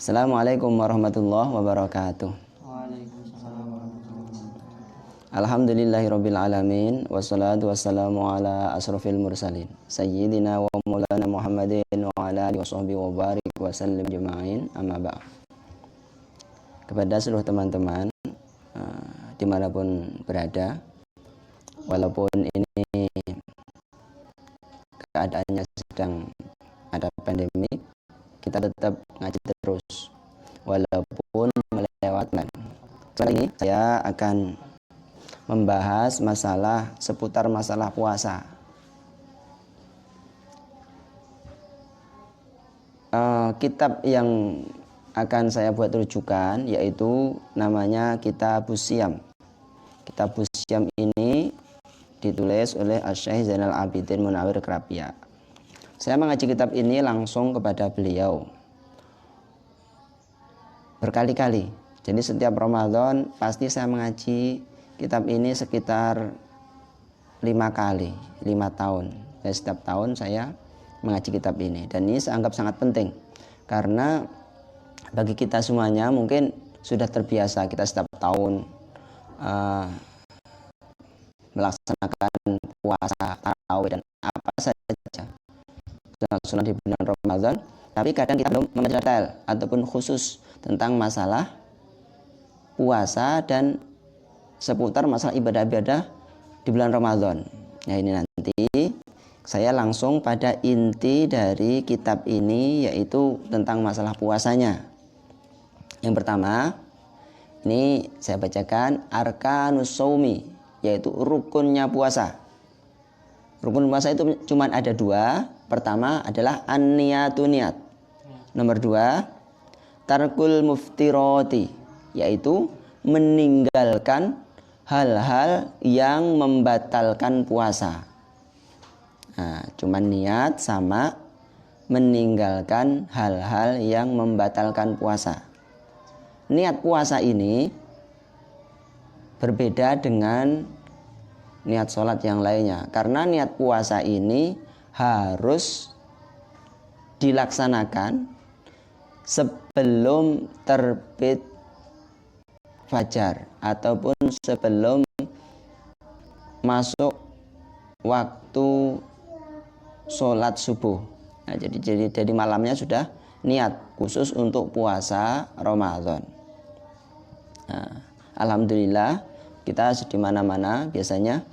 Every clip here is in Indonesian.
Assalamualaikum warahmatullahi wabarakatuh. Waalaikumsalam warahmatullahi wabarakatuh. Alhamdulillahirabbil alamin wassalatu wassalamu ala asrofil mursalin sayyidina wa maulana Muhammadin wa ala alihi washabbihi wa barik wa sallim jema'in amma ba'd. Kepada seluruh teman-teman dimanapun berada, walaupun ini keadaannya sedang ada pandemi, kita tetap ngaji terus walaupun melewatkan. Kali ini saya akan membahas seputar masalah puasa. Kitab yang akan saya buat rujukan yaitu namanya Kitabus Syiyam. Kitabus Syiyam ini ditulis oleh Asy-Syaikh Zainal Abidin Munawwir Krapia. Saya mengaji kitab ini langsung kepada beliau berkali-kali. Jadi setiap Ramadan pasti saya mengaji kitab ini sekitar 5 kali, 5 tahun. Dan setiap tahun saya mengaji kitab ini. Dan ini saya anggap sangat penting karena bagi kita semuanya mungkin sudah terbiasa kita setiap tahun melaksanakan puasa, tarawih dan apa saja sunat di bulan Ramadan, tapi kadang kita belum membaca detail ataupun khusus tentang masalah puasa dan seputar masalah ibadah-ibadah di bulan Ramadan. Nah, ini nanti saya langsung pada inti dari kitab ini yaitu tentang masalah puasanya. Yang pertama, ini saya bacakan Arkanus Shaumi, yaitu rukunnya puasa. Rukun puasa itu cuma ada 2. Pertama adalah an-niyatu, niat. Nomor 2, tarkul muftirati, yaitu meninggalkan hal-hal yang membatalkan puasa. Nah, cuma niat sama meninggalkan hal-hal yang membatalkan puasa. Niat puasa ini berbeda dengan niat sholat yang lainnya. Karena niat puasa ini harus dilaksanakan sebelum terbit fajar ataupun sebelum masuk waktu sholat subuh. Nah, jadi malamnya sudah niat khusus untuk puasa Ramadan. Nah, alhamdulillah kita di mana-mana biasanya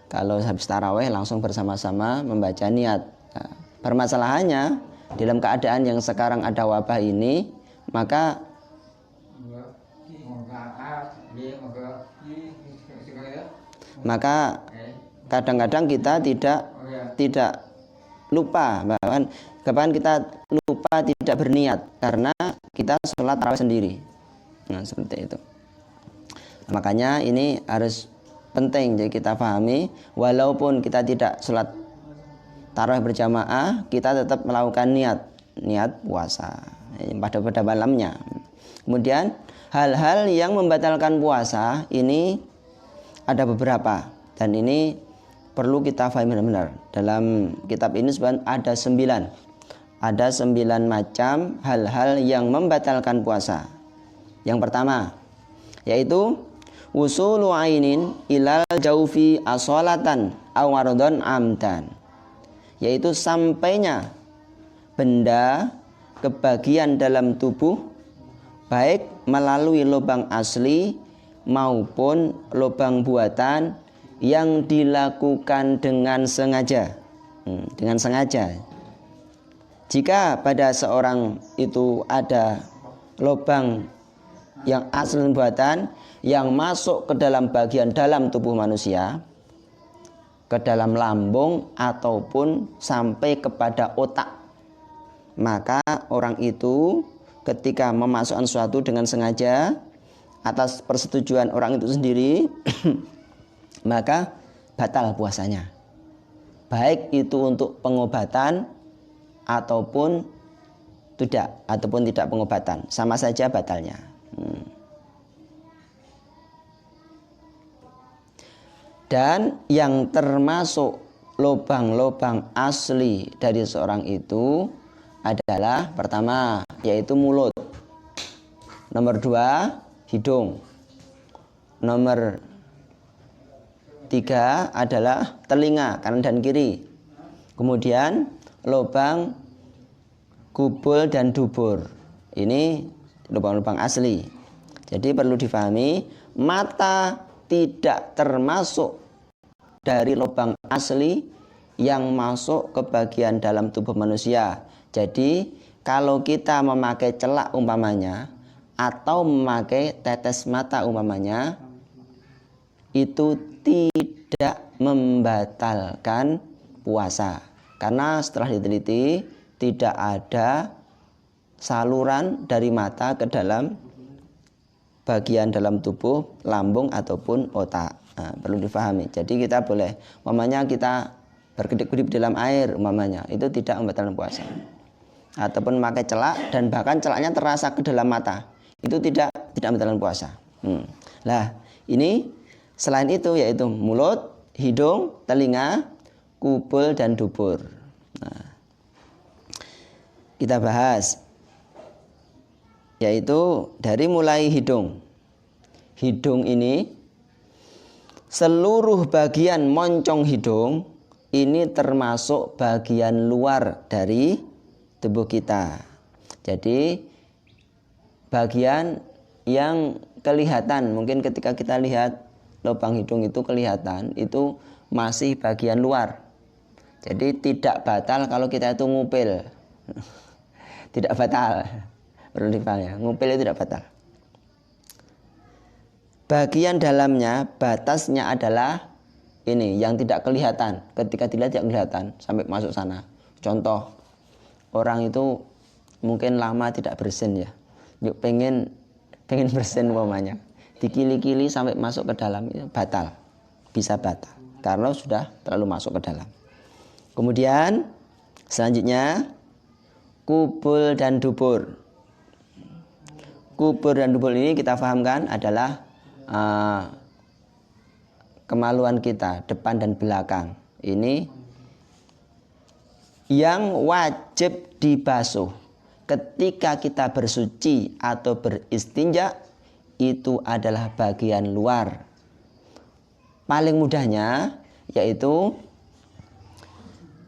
kalau habis tarawih langsung bersama-sama membaca niat. Nah, permasalahannya dalam keadaan yang sekarang ada wabah ini, maka kadang-kadang kita tidak lupa, bahkan kita lupa tidak berniat karena kita sholat tarawih sendiri. Nah, seperti itu. Makanya ini harus penting jadi kita pahami, walaupun kita tidak sholat tarawih berjamaah, kita tetap melakukan niat puasa pada malamnya. Kemudian hal-hal yang membatalkan puasa ini ada beberapa, dan ini perlu kita pahami benar-benar. Dalam kitab ini sebenarnya ada 9 macam hal-hal yang membatalkan puasa. Yang pertama yaitu wusulu ainin ilal jaufi asolatan awarodon amdan, yaitu sampainya benda ke bagian dalam tubuh baik melalui lubang asli maupun lubang buatan yang dilakukan dengan sengaja. Jika pada seorang itu ada lubang yang asli buatan yang masuk ke dalam bagian dalam tubuh manusia, ke dalam lambung ataupun sampai kepada otak, maka orang itu ketika memasukkan sesuatu dengan sengaja atas persetujuan orang itu sendiri maka batal puasanya, baik itu untuk pengobatan ataupun tidak pengobatan, sama saja batalnya. Dan yang termasuk lubang-lubang asli dari seorang itu adalah pertama yaitu mulut, nomor 2 hidung, nomor 3 adalah telinga kanan dan kiri, kemudian lubang kubul dan dubur. Ini lubang-lubang asli. Jadi perlu difahami, mata tidak termasuk dari lubang asli yang masuk ke bagian dalam tubuh manusia. Jadi kalau kita memakai celak umpamanya atau memakai tetes mata umpamanya, itu tidak membatalkan puasa. Karena setelah diteliti tidak ada saluran dari mata ke dalam bagian dalam tubuh, lambung ataupun otak. Nah, perlu difahami. Jadi kita boleh, umpamanya kita berkedip-kedip dalam air umpamanya, itu tidak membatalkan puasa. Ataupun memakai celak dan bahkan celaknya terasa ke dalam mata, itu tidak membatalkan puasa. Nah, ini selain itu yaitu mulut, hidung, telinga, kubul dan dubur. Nah, kita bahas yaitu dari mulai hidung. Hidung ini seluruh bagian moncong hidung ini termasuk bagian luar dari tubuh kita. Jadi bagian yang kelihatan, mungkin ketika kita lihat lubang hidung itu kelihatan, itu masih bagian luar. Jadi tidak batal kalau kita itu ngupil. Tidak batal. Perlu dipahami ya, ngupil itu tidak batal. Bagian dalamnya, batasnya adalah ini yang tidak kelihatan. Ketika dilihat tidak kelihatan sampai masuk sana. Contoh, orang itu mungkin lama tidak bersin ya. Yuk pengen bersin umpamanya. Dikili-kili sampai masuk ke dalam itu batal. Bisa batal karena sudah terlalu masuk ke dalam. Kemudian selanjutnya kubul dan dubur. Kubur dan dubur ini kita fahamkan adalah kemaluan kita, depan dan belakang. Ini yang wajib dibasuh ketika kita bersuci atau beristinja, itu adalah bagian luar. Paling mudahnya yaitu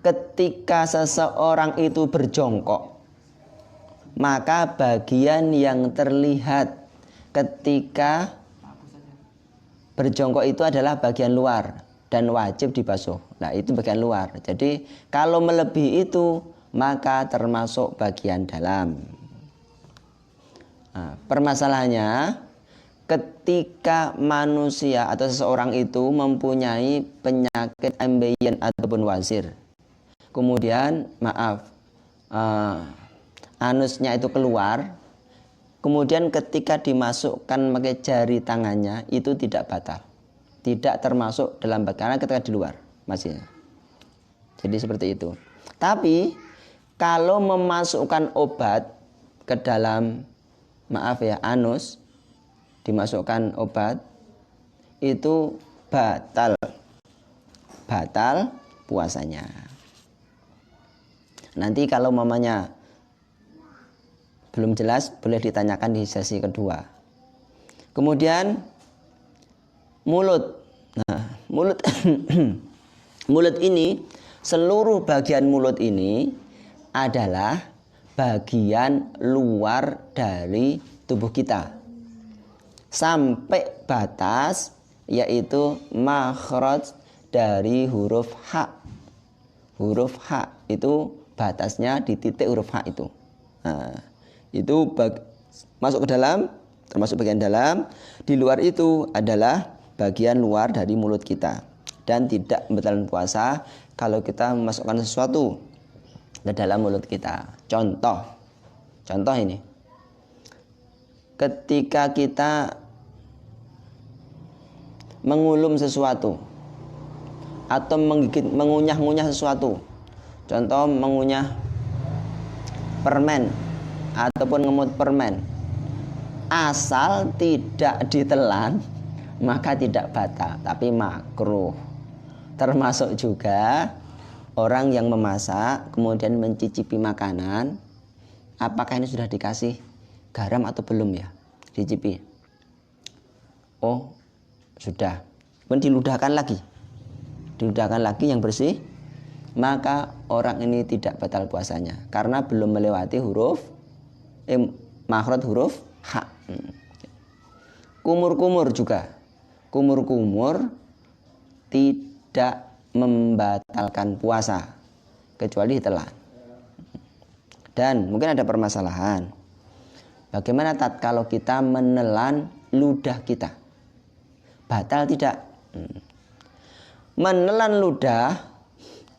ketika seseorang itu berjongkok, maka bagian yang terlihat ketika berjongkok itu adalah bagian luar dan wajib dibasuh. Nah, itu bagian luar. Jadi kalau melebihi itu maka termasuk bagian dalam. Nah, permasalahannya ketika manusia atau seseorang itu mempunyai penyakit ambeien ataupun wasir, kemudian anusnya itu keluar, kemudian ketika dimasukkan pakai jari tangannya itu tidak batal, tidak termasuk dalam karena ketika di luar masih. Jadi seperti itu. Tapi kalau memasukkan obat ke dalam anus, dimasukkan obat itu batal puasanya. Nanti kalau mamanya belum jelas boleh ditanyakan di sesi kedua. Kemudian mulut. Nah, mulut mulut ini, seluruh bagian mulut ini adalah bagian luar dari tubuh kita. Sampai batas yaitu makhraj dari huruf H. Huruf H itu batasnya di titik huruf H itu. Nah, itu masuk ke dalam, termasuk bagian dalam. Di luar itu adalah bagian luar dari mulut kita, dan tidak membatalkan puasa kalau kita memasukkan sesuatu ke dalam mulut kita. Contoh ini, ketika kita mengulum sesuatu atau mengunyah-ngunyah sesuatu, contoh mengunyah permen ataupun ngemut permen, asal tidak ditelan maka tidak batal, tapi makruh. Termasuk juga orang yang memasak kemudian mencicipi makanan apakah ini sudah dikasih garam atau belum ya, dicipi. Oh sudah, kemudian diludahkan lagi yang bersih, maka orang ini tidak batal puasanya karena belum melewati makhraj huruf ha. Kumur-kumur juga, kumur-kumur tidak membatalkan puasa kecuali ditelan. Dan mungkin ada permasalahan, bagaimana tatkala kita menelan ludah kita, batal tidak? Menelan ludah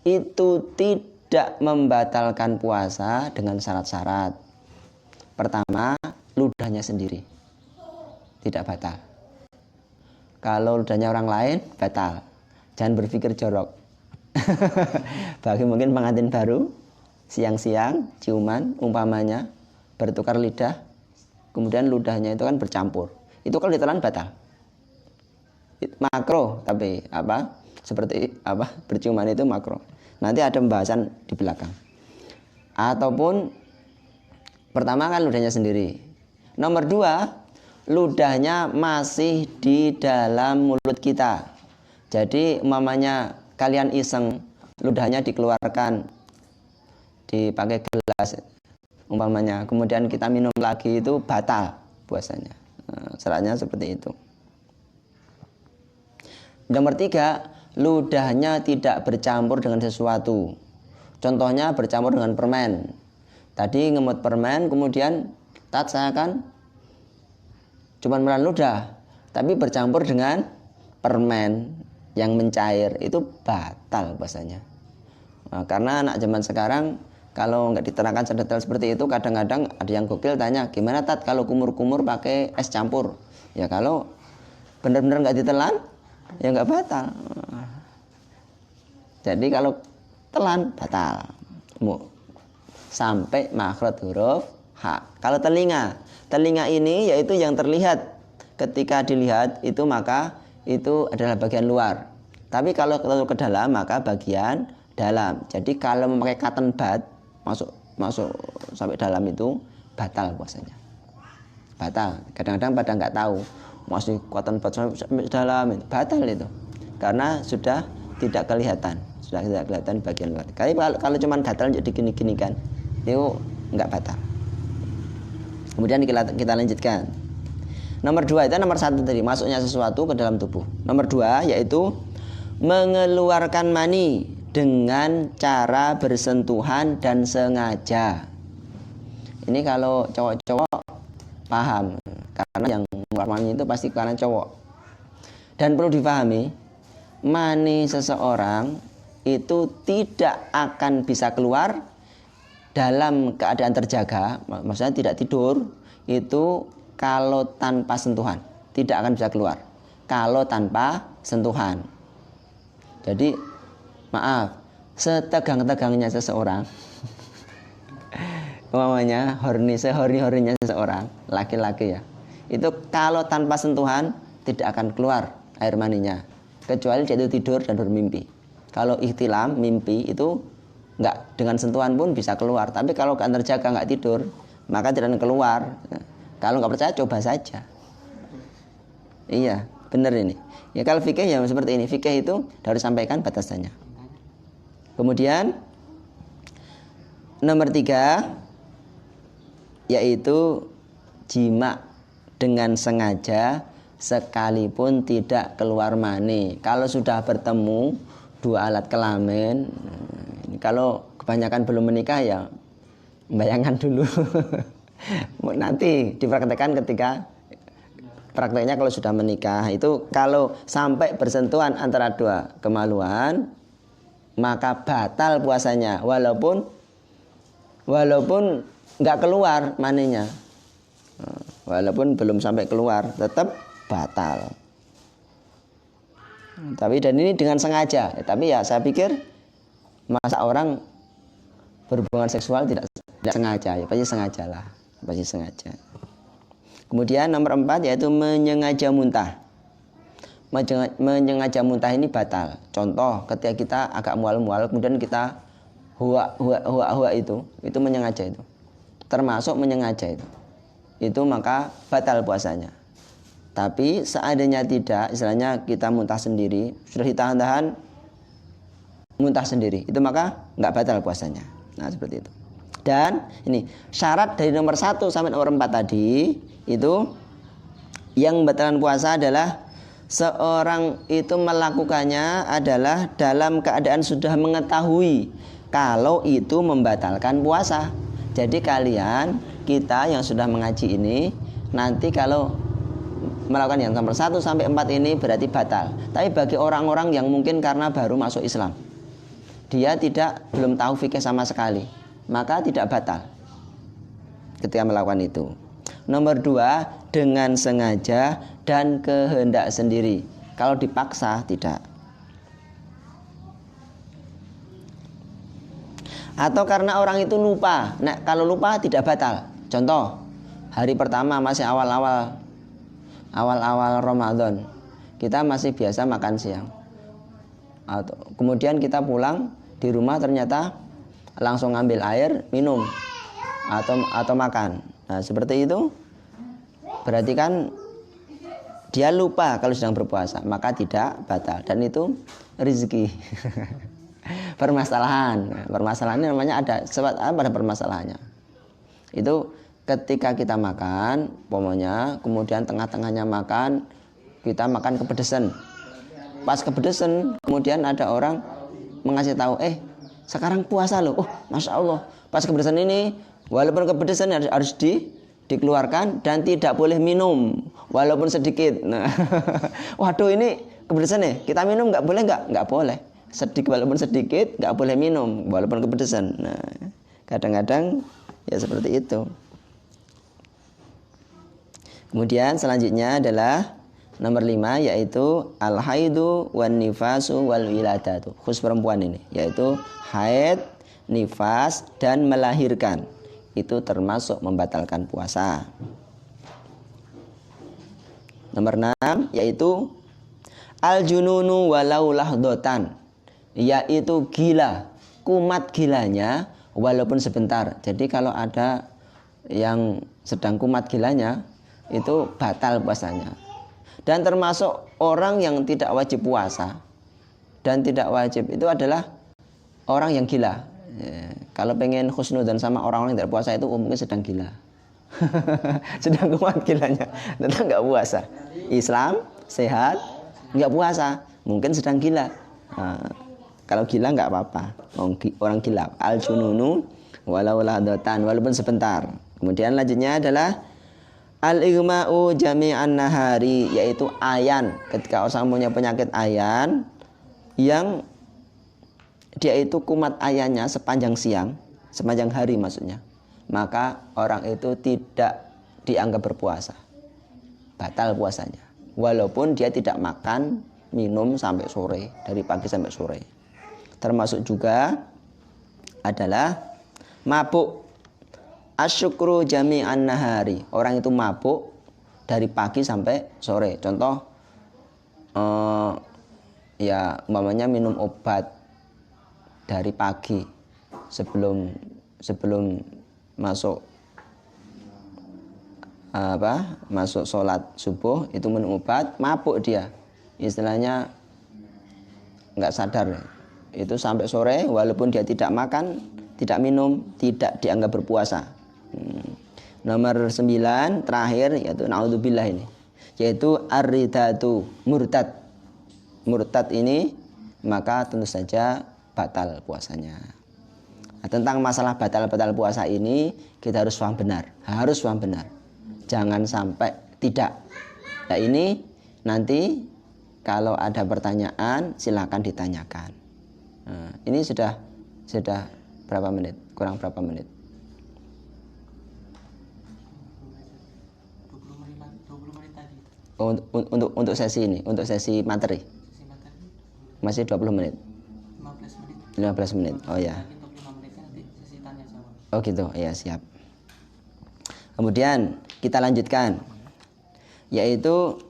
itu tidak membatalkan puasa dengan syarat-syarat. Pertama, ludahnya sendiri tidak batal. Kalau ludahnya orang lain batal. Jangan berpikir jorok. Bagi mungkin pengantin baru, siang-siang ciuman umpamanya bertukar lidah, kemudian ludahnya itu kan bercampur. Itu kalau ditelan batal. Makro, tapi seperti berciuman itu makro. Nanti ada pembahasan di belakang. Ataupun pertama kan ludahnya sendiri. Nomor 2, ludahnya masih di dalam mulut kita. Jadi umpamanya kalian iseng, ludahnya dikeluarkan, dipakai gelas umpamanya, kemudian kita minum lagi, itu batal puasanya. Syaratnya seperti itu. Nomor 3, ludahnya tidak bercampur dengan sesuatu. Contohnya bercampur dengan permen. Tadi ngemut permen, kemudian saya kan cuma menelan ludah, tapi bercampur dengan permen yang mencair, itu batal puasanya. Karena anak zaman sekarang kalau nggak diterangkan sedetail seperti itu, kadang-kadang ada yang gokil tanya, gimana tat kalau kumur-kumur pakai es campur? Ya kalau benar-benar nggak ditelan, ya nggak batal. Jadi kalau telan batal sampai makhraj huruf ha. Kalau telinga ini yaitu yang terlihat, ketika dilihat itu maka itu adalah bagian luar. Tapi kalau ke dalam maka bagian dalam. Jadi kalau memakai cotton bud masuk sampai dalam itu batal puasanya. Batal. Kadang-kadang pada nggak tahu masih cotton bud sampai dalam itu batal itu. Karena sudah tidak kelihatan bagian luar. Kalau cuma gatal jadi gini-gini kan, itu nggak batal. Kemudian kita lanjutkan. Nomor 2 itu nomor 1 tadi, masuknya sesuatu ke dalam tubuh. Nomor 2 yaitu mengeluarkan mani dengan cara bersentuhan dan sengaja. Ini kalau cowok-cowok paham, karena yang mengeluarkan mani itu pasti karena cowok. Dan perlu dipahami, mani seseorang itu tidak akan bisa keluar dalam keadaan terjaga, maksudnya tidak tidur, itu kalau tanpa sentuhan, tidak akan bisa keluar kalau tanpa sentuhan. Jadi maaf, setegang-tegangnya seseorang umpamanya sehorny-hornynya seseorang laki-laki ya, itu kalau tanpa sentuhan tidak akan keluar air maninya, kecuali dia itu tidur dan bermimpi. Kalau ihtilam, mimpi, itu enggak, dengan sentuhan pun bisa keluar. Tapi kalau keadaan terjaga enggak tidur, maka tidak akan keluar. Kalau enggak percaya coba saja. Iya, benar ini. Ya kalau fikih ya seperti ini. Fikih itu harus sampaikan batasannya. Kemudian nomor 3 yaitu jima dengan sengaja sekalipun tidak keluar mani. Kalau sudah bertemu dua alat kelamin, kalau kebanyakan belum menikah ya bayangkan dulu. Nanti dipraktekkan ketika prakteknya kalau sudah menikah. Itu kalau sampai bersentuhan antara dua kemaluan maka batal puasanya, walaupun nggak keluar maninya, walaupun belum sampai keluar tetap batal. Tapi dan ini dengan sengaja. Tapi ya saya pikir masa orang berhubungan seksual tidak sengaja, ya pasti sengajalah, pasti sengaja. Kemudian nomor 4 yaitu menyengaja muntah. Menyengaja muntah ini batal. Contoh ketika kita agak mual-mual kemudian kita hua itu menyengaja itu. termasuk menyengaja itu maka batal puasanya. Tapi seandainya tidak, istilahnya kita muntah sendiri, sudah ditahan-tahan muntah sendiri, itu maka nggak batal puasanya. Nah seperti itu. Dan ini syarat dari nomor 1 sampai nomor 4 tadi itu yang membatalkan puasa adalah seorang itu melakukannya adalah dalam keadaan sudah mengetahui kalau itu membatalkan puasa. Jadi kalian, kita yang sudah mengaji ini, nanti kalau melakukan yang nomor 1 sampai 4 ini berarti batal. Tapi bagi orang-orang yang mungkin karena baru masuk Islam, dia belum tahu fikih sama sekali, maka tidak batal ketika melakukan itu. Nomor 2, dengan sengaja dan kehendak sendiri. Kalau dipaksa tidak. Atau karena orang itu lupa. Nah, kalau lupa tidak batal. Contoh, hari pertama masih awal-awal Ramadan, kita masih biasa makan siang. Kemudian kita pulang di rumah ternyata langsung ambil air, minum atau makan. Nah, seperti itu berarti kan dia lupa kalau sedang berpuasa, maka tidak batal, dan itu rezeki. Permasalahannya namanya ada sebab pada permasalahannya. Itu ketika kita makan, pomanya, kemudian tengah-tengahnya makan, kita makan kepedesan. Pas kepedesan, kemudian ada orang mengasih tahu, sekarang puasa loh. Oh, masya Allah. Pas kepedesan ini, walaupun kepedesan harus dikeluarkan dan tidak boleh minum walaupun sedikit. Nah, waduh ini kepedesan ya, kita minum nggak boleh nggak? Nggak boleh. Walaupun sedikit nggak boleh minum walaupun kepedesan. Nah, kadang-kadang ya seperti itu. Kemudian selanjutnya adalah nomor 5, yaitu al-haidu wan nifasu wal wiladatu. Khusus perempuan ini, yaitu haid, nifas dan melahirkan. Itu termasuk membatalkan puasa. Nomor 6, yaitu al-jununu walau lahdotan, yaitu gila, kumat gilanya walaupun sebentar. Jadi kalau ada yang sedang kumat gilanya, itu batal puasanya. Dan termasuk orang yang tidak wajib puasa dan tidak wajib itu adalah orang yang gila. Ya, kalau pengen khusnudan sama orang-orang yang tidak puasa itu mungkin sedang gila. Sedang kumat gilanya, tetap nggak puasa. Islam sehat, nggak puasa, mungkin sedang gila. Nah, kalau gila nggak apa-apa, orang gila. Al jununu walau lahdotan, walaupun sebentar. Kemudian lanjutnya adalah al-igma'u jami'an nahari, yaitu ayan. Ketika orang punya penyakit ayan yang dia itu kumat ayannya sepanjang siang, sepanjang hari maksudnya, maka orang itu tidak dianggap berpuasa, batal puasanya, walaupun dia tidak makan minum sampai sore, dari pagi sampai sore. Termasuk juga adalah mabuk, asyukru jami'an nahari, orang itu mabuk dari pagi sampai sore. Contoh ya umpamanya minum obat dari pagi sebelum masuk masuk sholat subuh, itu minum obat, mabuk dia, istilahnya nggak sadar, itu sampai sore walaupun dia tidak makan, tidak minum, tidak dianggap berpuasa. Nomor 9 terakhir, yaitu naudzubillah ini, yaitu ar-ridatu, murtad. Murtad ini maka tentu saja batal puasanya. Nah, tentang masalah batal puasa ini kita harus paham benar, jangan sampai tidak. Nah, ini nanti kalau ada pertanyaan silakan ditanyakan. Nah, ini sudah berapa menit? Kurang berapa menit? 20 menit tadi. Untuk sesi ini, untuk sesi materi. Masih 20 menit. 15 menit. Oh ya. Oh gitu. Ya, siap. Kemudian kita lanjutkan, yaitu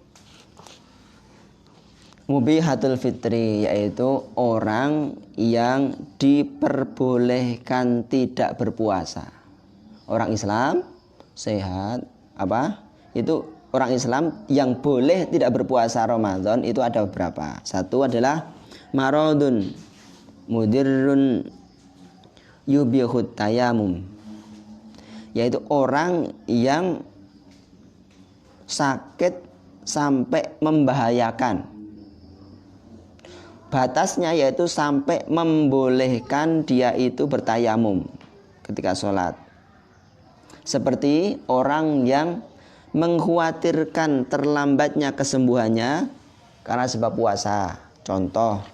mubihatul fitri, yaitu orang yang diperbolehkan tidak berpuasa. orang Islam sehat itu orang Islam yang boleh tidak berpuasa Ramadan itu ada beberapa. Satu adalah maradun mudirrun yubihut tayamum, yaitu orang yang sakit sampai membahayakan. Batasnya yaitu sampai membolehkan dia itu bertayamum ketika sholat. Seperti orang yang mengkhawatirkan terlambatnya kesembuhannya karena sebab puasa. Contoh,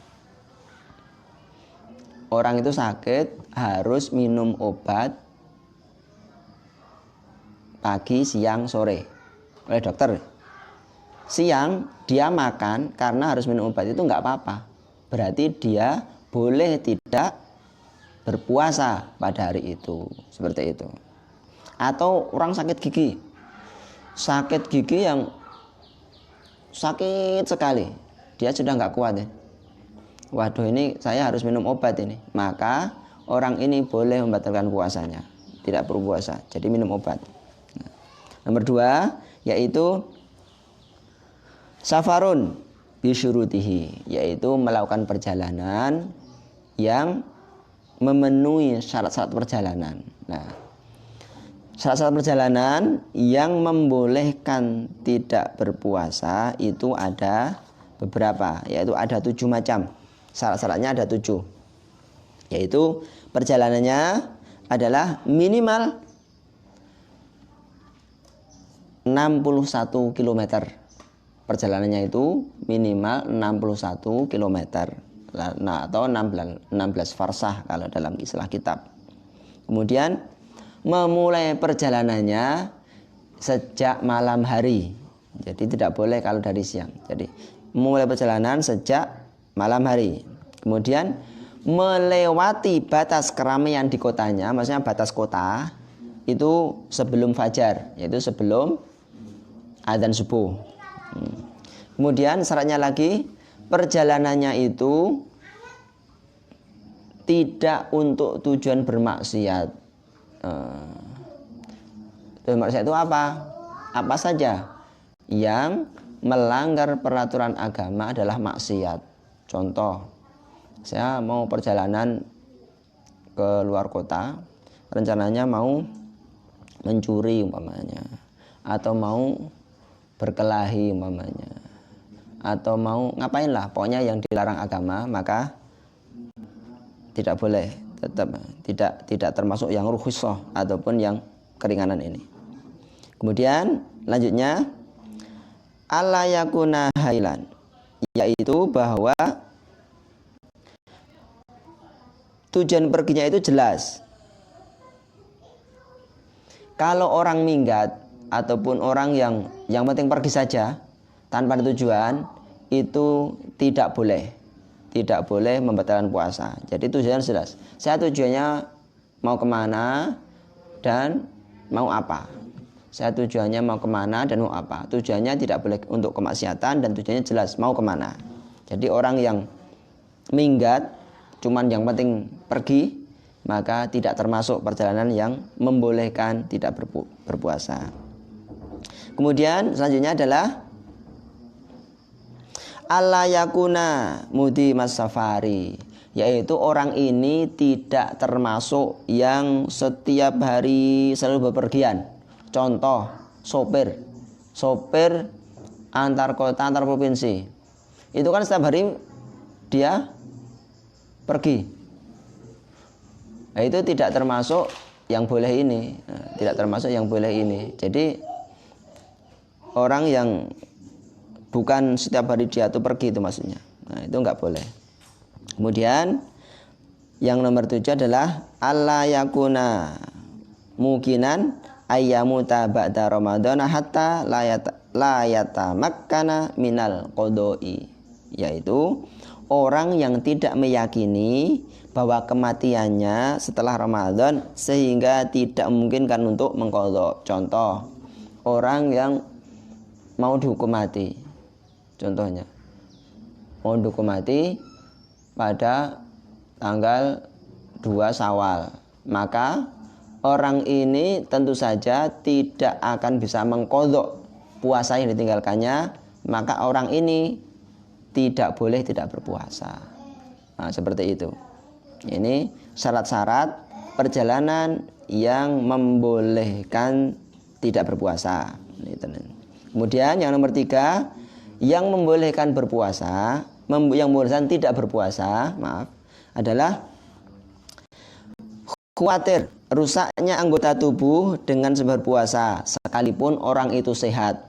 orang itu sakit harus minum obat pagi, siang, sore oleh dokter. Siang dia makan karena harus minum obat itu nggak apa-apa. Berarti dia boleh tidak berpuasa pada hari itu. Seperti itu. Atau orang sakit gigi. Sakit gigi yang sakit sekali. Dia sudah nggak kuat ya. Waduh, ini saya harus minum obat ini. Maka orang ini boleh membatalkan puasanya. Tidak perlu puasa. Jadi minum obat. Nomor 2 yaitu safarun bisyurutihi, yaitu melakukan perjalanan yang memenuhi syarat-syarat perjalanan. Nah, syarat-syarat perjalanan yang membolehkan tidak berpuasa itu ada beberapa, yaitu ada 7 macam. Syarat-syaratnya ada 7, yaitu perjalanannya adalah minimal 61 km. Perjalanannya itu minimal 61 km. Nah, atau 16 farsah kalau dalam istilah kitab. Kemudian memulai perjalanannya sejak malam hari. Jadi tidak boleh kalau dari siang. Jadi memulai perjalanan sejak malam hari. Kemudian melewati batas keramaian di kotanya, maksudnya batas kota itu sebelum fajar, yaitu sebelum adzan subuh. Kemudian syaratnya lagi, perjalanannya itu tidak untuk tujuan bermaksiat. Tujuan maksiat itu apa? Apa saja yang melanggar peraturan agama adalah maksiat. Contoh, saya mau perjalanan ke luar kota, rencananya mau mencuri umpamanya, atau mau berkelahi umpamanya, atau mau ngapain lah, pokoknya yang dilarang agama, maka tidak boleh, tetap tidak termasuk yang rukhsah ataupun yang keringanan ini. Kemudian lanjutnya alla yakuna hailan, yaitu bahwa tujuan perginya itu jelas. Kalau orang minggat ataupun orang yang penting pergi saja tanpa tujuan, itu tidak boleh membatalkan puasa. Jadi tujuan jelas. Saya tujuannya mau kemana dan mau apa. Saya tujuannya mau kemana dan mau apa. Tujuannya tidak boleh untuk kemaksiatan dan tujuannya jelas mau kemana. Jadi orang yang minggat cuman yang penting pergi, maka tidak termasuk perjalanan yang membolehkan tidak berpuasa. Kemudian selanjutnya adalah alla yakuna mudimas safari, yaitu orang ini tidak termasuk yang setiap hari selalu bepergian. Contoh, sopir antar kota, antar provinsi. Itu kan setiap hari dia pergi. Nah, itu tidak termasuk yang boleh ini. Jadi orang yang bukan setiap hari dia tuh pergi itu maksudnya. Nah, itu enggak boleh. Kemudian yang nomor 7 adalah alla yakuna mukinan ayyamuta ba'da Ramadan hatta la yatamakkana minal qodoi, yaitu orang yang tidak meyakini bahwa kematiannya setelah Ramadan sehingga tidak memungkinkan untuk mengqadha. Contoh, orang yang mau dihukum mati. Contohnya, mau dihukum mati pada tanggal 2 Syawal, maka orang ini tentu saja tidak akan bisa mengqadha puasa yang ditinggalkannya, maka orang ini tidak boleh tidak berpuasa. Nah, seperti itu. Ini syarat-syarat perjalanan yang membolehkan tidak berpuasa. Kemudian yang nomor 3, yang membolehkan berpuasa, yang membolehkan tidak berpuasa, adalah khawatir rusaknya anggota tubuh dengan sebab berpuasa, sekalipun orang itu sehat.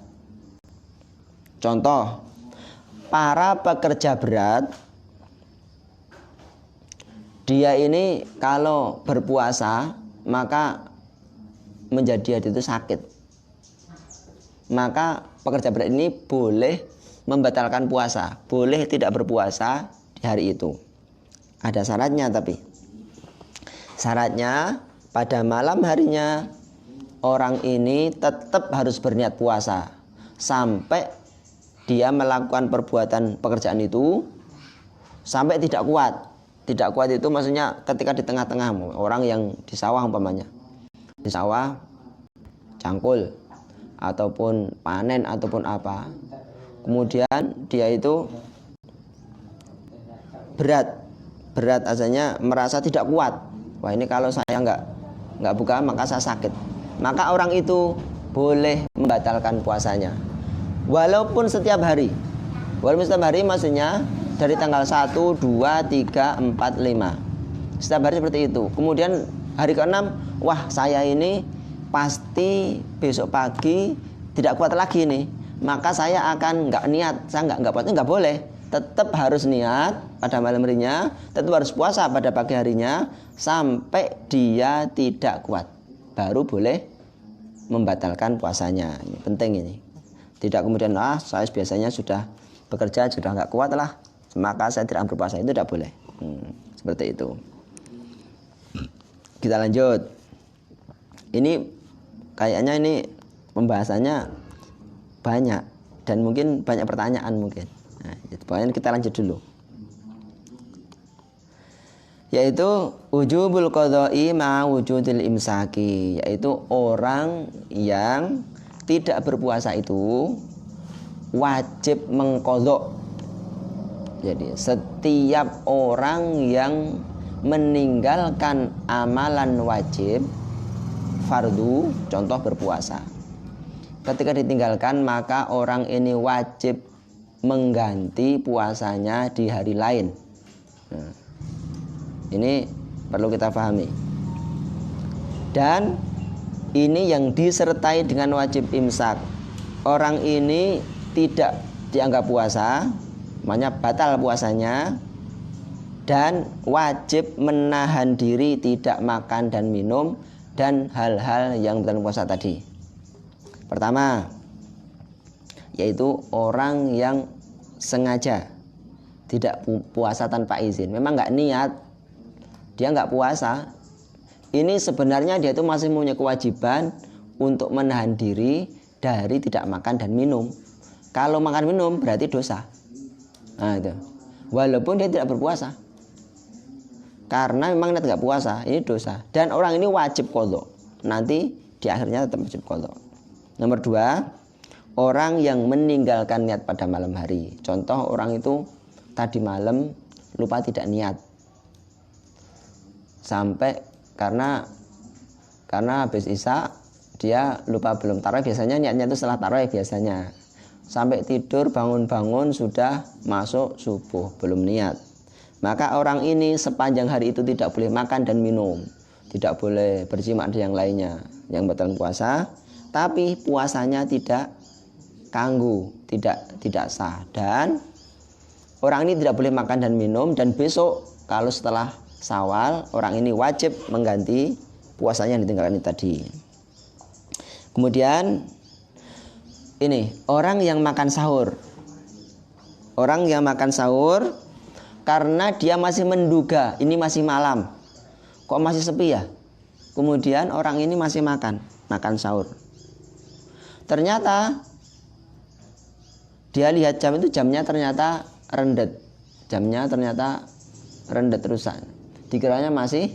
Contoh, para pekerja berat, dia ini kalau berpuasa maka menjadi itu sakit. Maka pekerja berat ini boleh membatalkan puasa, boleh tidak berpuasa di hari itu. Ada syaratnya tapi. Syaratnya pada malam harinya orang ini tetap harus berniat puasa sampai dia melakukan perbuatan pekerjaan itu sampai tidak kuat. Tidak kuat itu maksudnya ketika di tengah-tengah orang yang di sawah umpamanya. Di sawah cangkul ataupun panen ataupun apa. Kemudian dia itu berat asalnya merasa tidak kuat. Wah, ini kalau saya nggak buka maka saya sakit. Maka orang itu boleh membatalkan puasanya. Walaupun setiap hari. Walaupun setiap hari maksudnya dari tanggal 1, 2, 3, 4, 5. Setiap hari seperti itu. Kemudian hari ke-6, wah saya ini pasti besok pagi tidak kuat lagi nih. Maka saya akan nggak niat, saya nggak puasa, nggak boleh. Tetap harus niat pada malam harinya, tetap harus puasa pada pagi harinya sampai dia tidak kuat. Baru boleh membatalkan puasanya. Ini penting ini. Tidak kemudian saya biasanya sudah bekerja sudah nggak kuat lah, maka saya tidak berpuasa, itu tidak boleh. Seperti itu. Kita lanjut. Ini kayaknya ini pembahasannya banyak dan mungkin banyak pertanyaan mungkin. Nah, pokoknya kita lanjut dulu. Yaitu wujubul qadha'i ma wujudil imsaki, yaitu orang yang tidak berpuasa itu wajib mengqadha. Jadi setiap orang yang meninggalkan amalan wajib fardu, contoh berpuasa, ketika ditinggalkan maka orang ini wajib mengganti puasanya di hari lain. Nah, ini perlu kita pahami. Dan ini yang disertai dengan wajib imsak. Orang ini tidak dianggap puasa, makanya batal puasanya, dan wajib menahan diri tidak makan dan minum dan hal-hal yang bukan puasa tadi. Pertama, yaitu orang yang sengaja tidak puasa tanpa izin. Memang nggak niat, dia nggak puasa. Ini sebenarnya dia itu masih punya kewajiban untuk menahan diri dari tidak makan dan minum. Kalau makan minum berarti dosa. Nah itu. Walaupun dia tidak berpuasa, karena memang dia tidak puasa, ini dosa. Dan orang ini wajib qadha. Nanti di akhirnya tetap wajib qadha. Nomor 2, orang yang meninggalkan niat pada malam hari. Contoh orang itu tadi malam lupa tidak niat. Sampai karena habis isya dia lupa belum tarawih, biasanya niatnya itu setelah tarawih biasanya. Sampai tidur bangun-bangun sudah masuk subuh, belum niat. Maka orang ini sepanjang hari itu tidak boleh makan dan minum, tidak boleh berjima dengan yang lainnya yang batal puasa, tapi puasanya tidak kanggu, tidak sah. Dan orang ini tidak boleh makan dan minum, dan besok kalau setelah Syawal orang ini wajib mengganti puasanya yang ditinggalkan tadi. Kemudian ini orang yang makan sahur. Orang yang makan sahur karena dia masih menduga ini masih malam, kok masih sepi ya. Kemudian orang ini masih makan sahur. Ternyata dia lihat jam itu, jamnya ternyata rendet. Jamnya ternyata rendet rusak. Dikiranya masih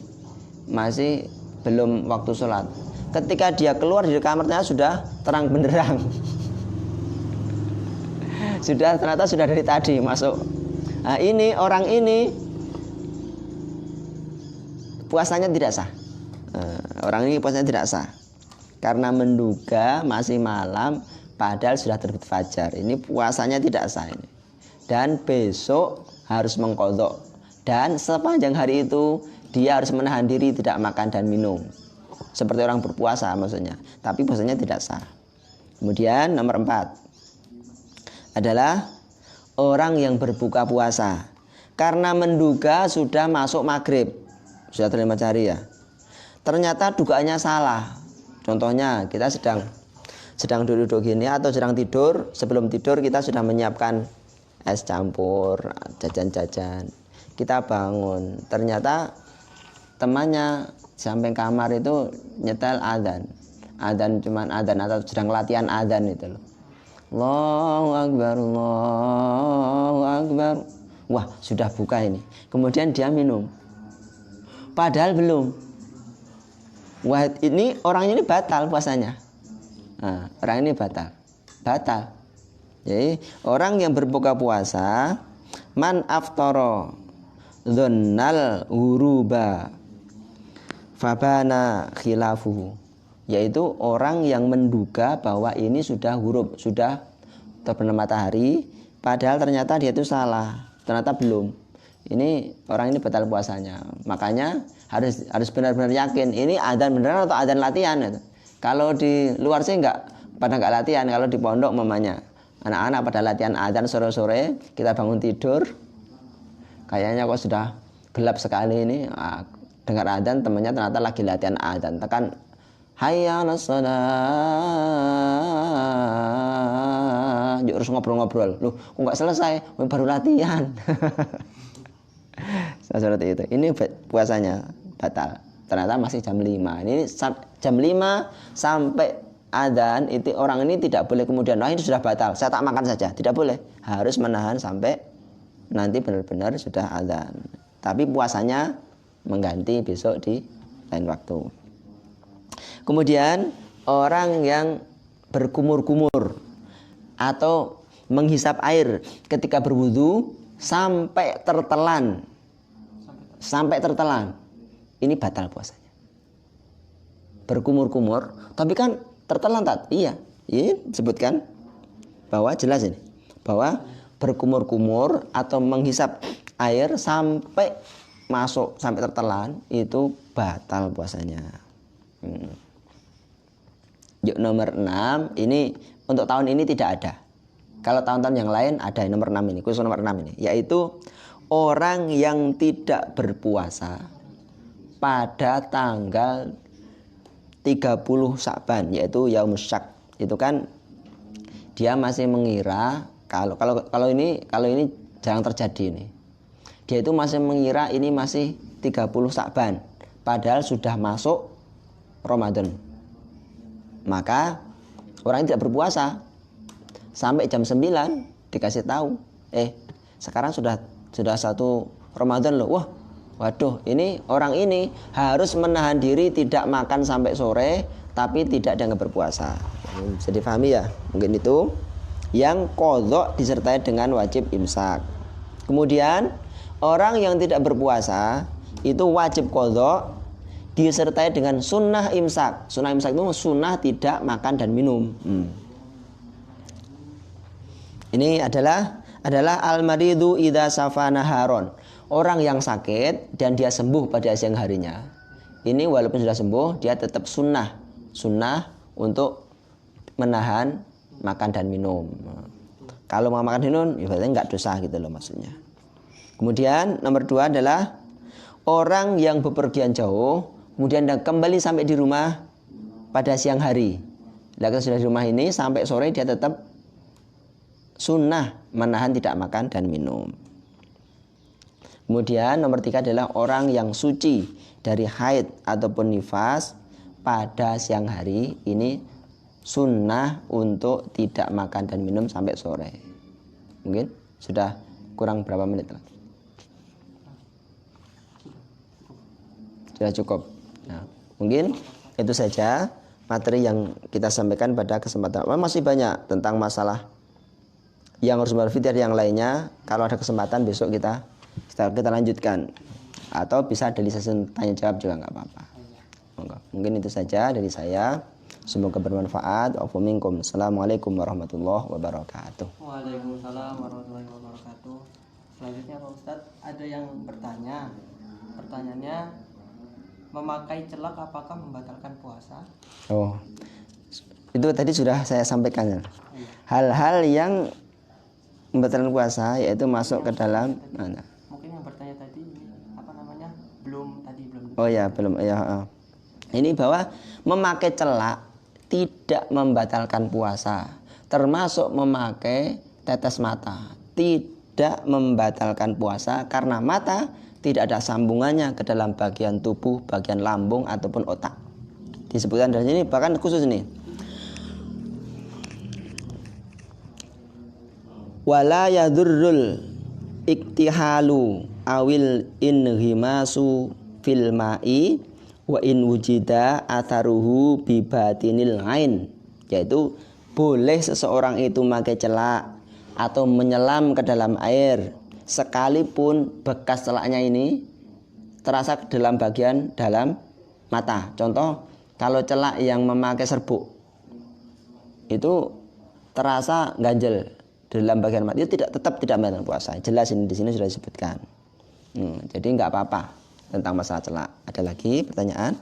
belum waktu sholat. Ketika dia keluar dari kamarnya sudah terang benderang. Ternyata sudah dari tadi masuk. Nah, ini orang ini puasanya tidak sah. Orang ini puasanya tidak sah karena menduga masih malam padahal sudah terbit fajar. Ini puasanya tidak sah ini. Dan besok harus mengqadha. Dan sepanjang hari itu dia harus menahan diri tidak makan dan minum. Seperti orang berpuasa maksudnya. Tapi puasanya tidak sah. Kemudian nomor 4 adalah orang yang berbuka puasa karena menduga sudah masuk maghrib, sudah terlima matahari ya. Ternyata dugaannya salah. Contohnya kita sedang duduk gini atau sedang tidur. Sebelum tidur kita sudah menyiapkan es campur, jajan-jajan. Kita bangun, ternyata temannya samping kamar itu nyetel adzan cuman adzan atau sedang latihan adzan itu loh. Allahu Akbar, Allahu Akbar. Wah, sudah buka ini. Kemudian dia minum. Padahal belum. Wah, ini orang ini batal puasanya. Nah, orang ini batal. Jadi, orang yang berbuka puasa man aftara dzannal huruba fabana khilafuhu, yaitu orang yang menduga bahwa ini sudah huruf, sudah terbenam matahari, padahal ternyata dia itu salah, ternyata belum. Ini orang ini batal puasanya. Makanya harus benar-benar yakin ini adzan beneran atau adzan latihan. Kalau di luar sih pada nggak latihan. Kalau di pondok mamanya anak-anak pada latihan adzan sore-sore, kita bangun tidur, kayaknya kok sudah gelap sekali ini. Dengar adzan, temannya ternyata lagi latihan adzan. Tekan hayya 'alas shalah. Yuk harus ngobrol-ngobrol. Loh, kok nggak selesai? Baru latihan. Seperti itu. Ini puasanya batal. Ternyata masih jam 5. Ini jam 5 sampai adzan itu orang ini tidak boleh kemudian, ini sudah batal, saya tak makan saja. Tidak boleh. Harus menahan sampai nanti benar-benar sudah adzan. Tapi puasanya mengganti besok di lain waktu. Kemudian orang yang berkumur-kumur atau menghisap air ketika berwudu sampai tertelan. Ini batal puasanya. Berkumur-kumur, tapi kan tertelan tak? Iya. Ini disebutkan bahwa jelas ini bahwa berkumur-kumur atau menghisap air sampai masuk sampai tertelan itu batal puasanya. Yuk nomor 6 ini untuk tahun ini tidak ada. Kalau tahun-tahun yang lain ada nomor 6 ini, khusus nomor 6 ini, yaitu orang yang tidak berpuasa pada tanggal 30 Sya'ban, yaitu Yaumus Syak. Itu kan dia masih mengira kalau ini jarang terjadi ini. Dia itu masih mengira ini masih 30 Sya'ban, padahal sudah masuk Ramadan. Maka orang ini tidak berpuasa sampai jam 9 dikasih tahu, sekarang sudah 1 Ramadan loh. Waduh, ini orang ini harus menahan diri tidak makan sampai sore, tapi tidak dianggap berpuasa. Bisa difahami ya? Mungkin itu yang qadha disertai dengan wajib imsak. Kemudian orang yang tidak berpuasa itu wajib qadha disertai dengan sunnah imsak. Sunnah imsak itu sunnah tidak makan dan minum. Ini adalah al-maridu idza safa naharon. Orang yang sakit dan dia sembuh pada siang harinya. Ini walaupun sudah sembuh, dia tetap sunnah untuk menahan makan dan minum. Kalau mau makan minum, ya berarti nggak dosa gitu loh maksudnya. Kemudian nomor 2 adalah orang yang bepergian jauh, kemudian kembali sampai di rumah pada siang hari. Lalu sudah di rumah ini sampai sore dia tetap sunnah menahan tidak makan dan minum. Kemudian nomor 3 adalah orang yang suci dari haid ataupun nifas pada siang hari. Ini sunnah untuk tidak makan dan minum sampai sore. Mungkin sudah kurang berapa menit lah? Sudah cukup. Nah, Mungkin itu saja materi yang kita sampaikan pada kesempatan. Masih banyak tentang masalah yang harus berfidyah yang lainnya. Kalau ada kesempatan besok kita lanjutkan, atau bisa dari sesi tanya jawab juga nggak apa-apa. Mungkin itu saja dari saya. Semoga bermanfaat. Assalamualaikum warahmatullahi wabarakatuh. Waalaikumsalam warahmatullahi wabarakatuh. Selanjutnya Pak Ustadz, ada yang bertanya. Pertanyaannya, memakai celak apakah membatalkan puasa? Oh, itu tadi sudah saya sampaikan. Hal-hal yang membatalkan puasa yaitu masuk ke dalam mana? Mungkin yang bertanya tadi apa namanya? Belum. Oh ya, belum ya. Ini bahwa memakai celak tidak membatalkan puasa, termasuk memakai tetes mata tidak membatalkan puasa karena mata tidak ada sambungannya ke dalam bagian tubuh, bagian lambung ataupun otak. Disebutkan dari sini bahkan khusus ini. Wala yadurrul iktihalu awil inhimasu fil ma'i wa in wujida atharuhu bi batinil ain, yaitu boleh seseorang itu memakai celak atau menyelam ke dalam air sekalipun bekas celaknya ini terasa ke dalam bagian dalam mata. Contoh, kalau celak yang memakai serbuk itu terasa ganjel dalam bagian mata, itu tetap tidak membatalkan puasa. Jelas ini di sini sudah disebutkan. Jadi nggak apa-apa tentang masalah celak. Ada lagi pertanyaan?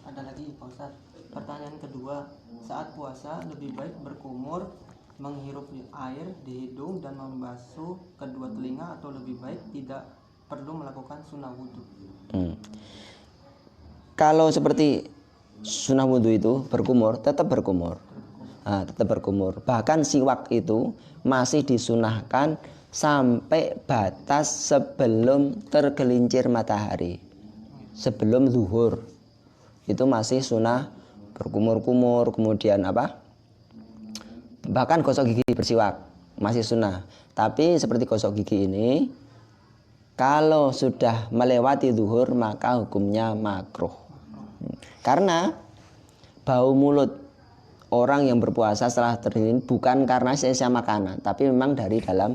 Ada lagi Pak Ustadz. Pertanyaan kedua, saat puasa lebih baik berkumur, menghirup air di hidung dan membasuh kedua telinga, atau lebih baik tidak perlu melakukan sunnah wudhu? Kalau seperti sunnah wudhu itu berkumur, tetap berkumur. Tetap berkumur. Bahkan siwak itu masih disunahkan sampai batas sebelum tergelincir matahari, sebelum zuhur itu masih sunnah berkumur-kumur. Kemudian bahkan gosok gigi bersiwak masih sunnah. Tapi seperti gosok gigi ini, kalau sudah melewati zuhur maka hukumnya makruh, karena bau mulut orang yang berpuasa setelah tergelincir bukan karena sisa makanan, tapi memang dari dalam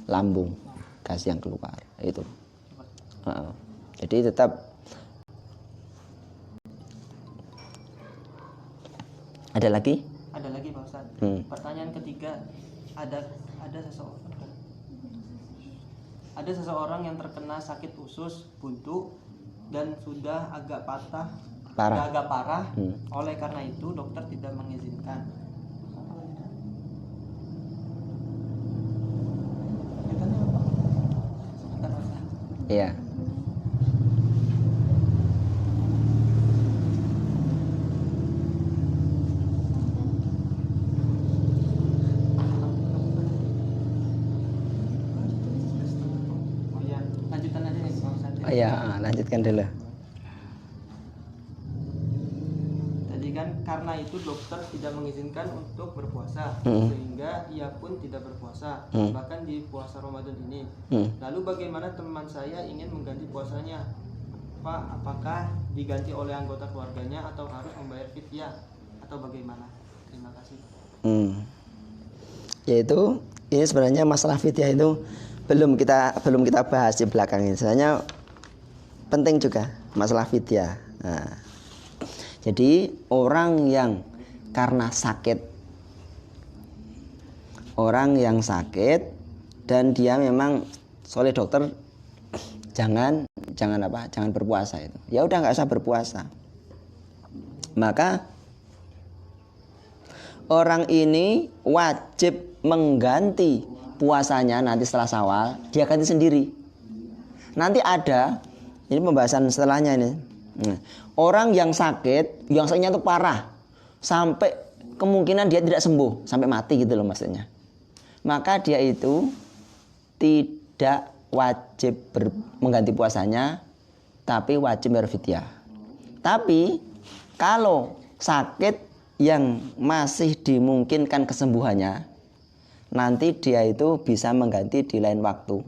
lambung, gas yang keluar itu. Jadi tetap ada lagi? Ada lagi Pak Ustadz. Pertanyaan ketiga, ada seseorang yang terkena sakit usus buntu dan sudah agak parah. Oleh karena itu dokter tidak mengizinkan. Iya. Lanjutan aja nih Pak Ustadz. Iya, lanjutkan dulu. Tadi kan karena itu dokter tidak mengizinkan untuk berpuasa, sehingga ia pun tidak berpuasa, bahkan di puasa Ramadan ini. Lalu bagaimana teman saya ingin mengganti puasanya, Pak? Apakah diganti oleh anggota keluarganya atau harus membayar fidyah atau bagaimana? Terima kasih. Yaitu ini sebenarnya masalah fidyah itu belum kita bahas di belakang ini. Sebenarnya penting juga masalah fidyah. Jadi orang yang karena sakit, orang yang sakit dan dia memang oleh dokter jangan berpuasa itu, ya udah nggak usah berpuasa. Maka orang ini wajib mengganti puasanya nanti setelah Syawal, dia ganti sendiri. Nanti ada ini pembahasan setelahnya ini. Orang yang sakit, yang sakitnya itu parah sampai kemungkinan dia tidak sembuh sampai mati gitu loh maksudnya. Maka dia itu tidak wajib mengganti puasanya, tapi wajib berfidyah. Tapi kalau sakit yang masih dimungkinkan kesembuhannya, nanti dia itu bisa mengganti di lain waktu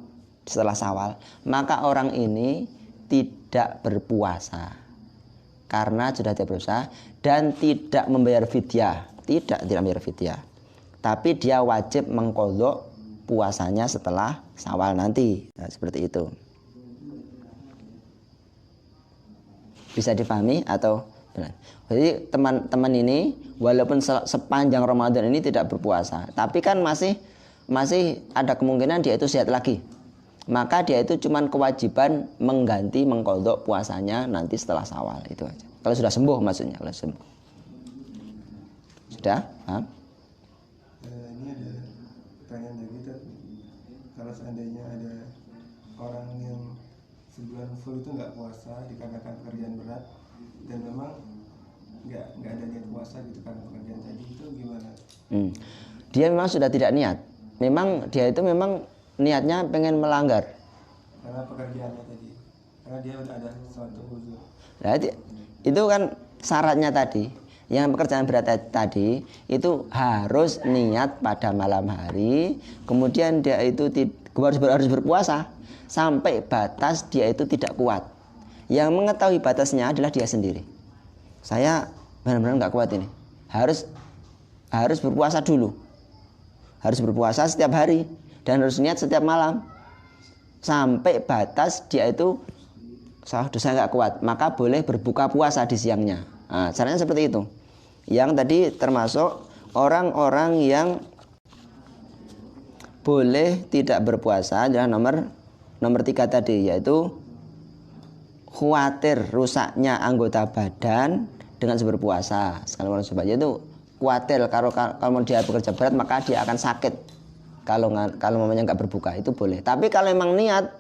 setelah Syawal. Maka orang ini tidak berpuasa. karena sudah tidak berpuasa dan tidak membayar fidyah, tidak membayar fidyah. Tapi dia wajib mengqadha puasanya setelah Syawal nanti. Nah, seperti itu. Bisa dipahami atau benar? Jadi teman-teman ini walaupun sepanjang Ramadan ini tidak berpuasa, tapi kan masih ada kemungkinan dia itu sehat lagi. Maka dia itu cuman kewajiban mengganti mengqadha puasanya nanti setelah Syawal, itu aja. Kalau sudah sembuh maksudnya, kalau sembuh. Sudah? Paham? Ini ada pertanyaan lagi tuh. Kalau seandainya ada orang yang sebulan full itu nggak puasa dikarenakan pekerjaan berat dan memang nggak ada niat puasa gitu karena pekerjaan tadi, itu gimana? Dia memang sudah tidak niat. Memang dia itu memang niatnya pengen melanggar karena pekerjaannya tadi, karena dia udah ada suatu uzur. Nah, itu kan syaratnya tadi. Yang pekerjaan berat tadi itu harus niat pada malam hari, kemudian dia itu harus berpuasa sampai batas dia itu tidak kuat. Yang mengetahui batasnya adalah dia sendiri. Saya benar-benar nggak kuat ini. Harus berpuasa dulu. Harus berpuasa setiap hari dan harus niat setiap malam sampai batas dia itu saya nggak kuat, maka boleh berbuka puasa di siangnya. Nah, caranya seperti itu. Yang tadi termasuk orang-orang yang boleh tidak berpuasa adalah nomor 3 tadi, yaitu khawatir rusaknya anggota badan dengan berpuasa. Sekali sebab itu khawatir kalau dia bekerja berat maka dia akan sakit. Kalau mamanya nggak berbuka itu boleh. Tapi kalau memang niat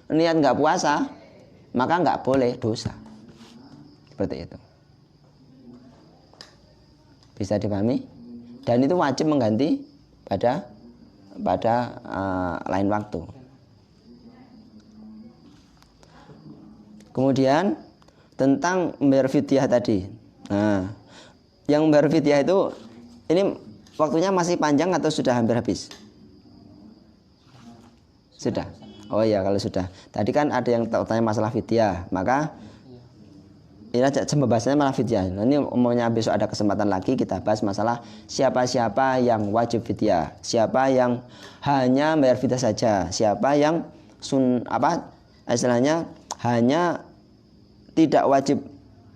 nggak puasa, maka nggak boleh, dosa. Seperti itu. Bisa dipahami? Dan itu wajib mengganti pada lain waktu. Kemudian tentang membayar fidyah tadi. Nah, yang membayar fidyah itu ini waktunya masih panjang atau sudah hampir habis? Sudah. Oh iya, kalau sudah. Tadi kan ada yang tanya masalah fidyah, maka ini aja pembahasannya malah fidyah. Nah, ini umumnya besok ada kesempatan lagi kita bahas masalah siapa-siapa yang wajib fidyah, siapa yang hanya bayar fidyah saja, siapa yang istilahnya hanya tidak wajib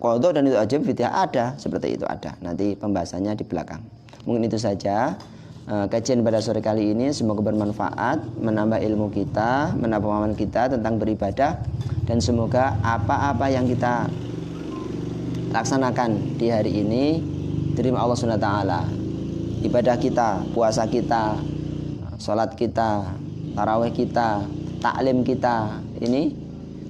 qadha dan itu wajib fidyah, ada seperti itu, ada. Nanti pembahasannya di belakang. Mungkin itu saja kajian pada sore kali ini, semoga bermanfaat, menambah ilmu kita, menambah pemahaman kita tentang beribadah, dan semoga apa-apa yang kita laksanakan di hari ini diterima Allah SWT. Ibadah kita, puasa kita, sholat kita, tarawih kita, taklim kita, ini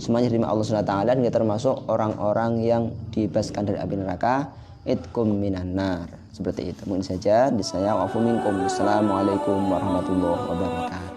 semuanya diterima Allah SWT, dan kita termasuk orang-orang yang dibebaskan dari api neraka, itqum minan nar. Seperti itu. Mungkin saja di saya wa minkum. Assalamualaikum warahmatullahi wabarakatuh.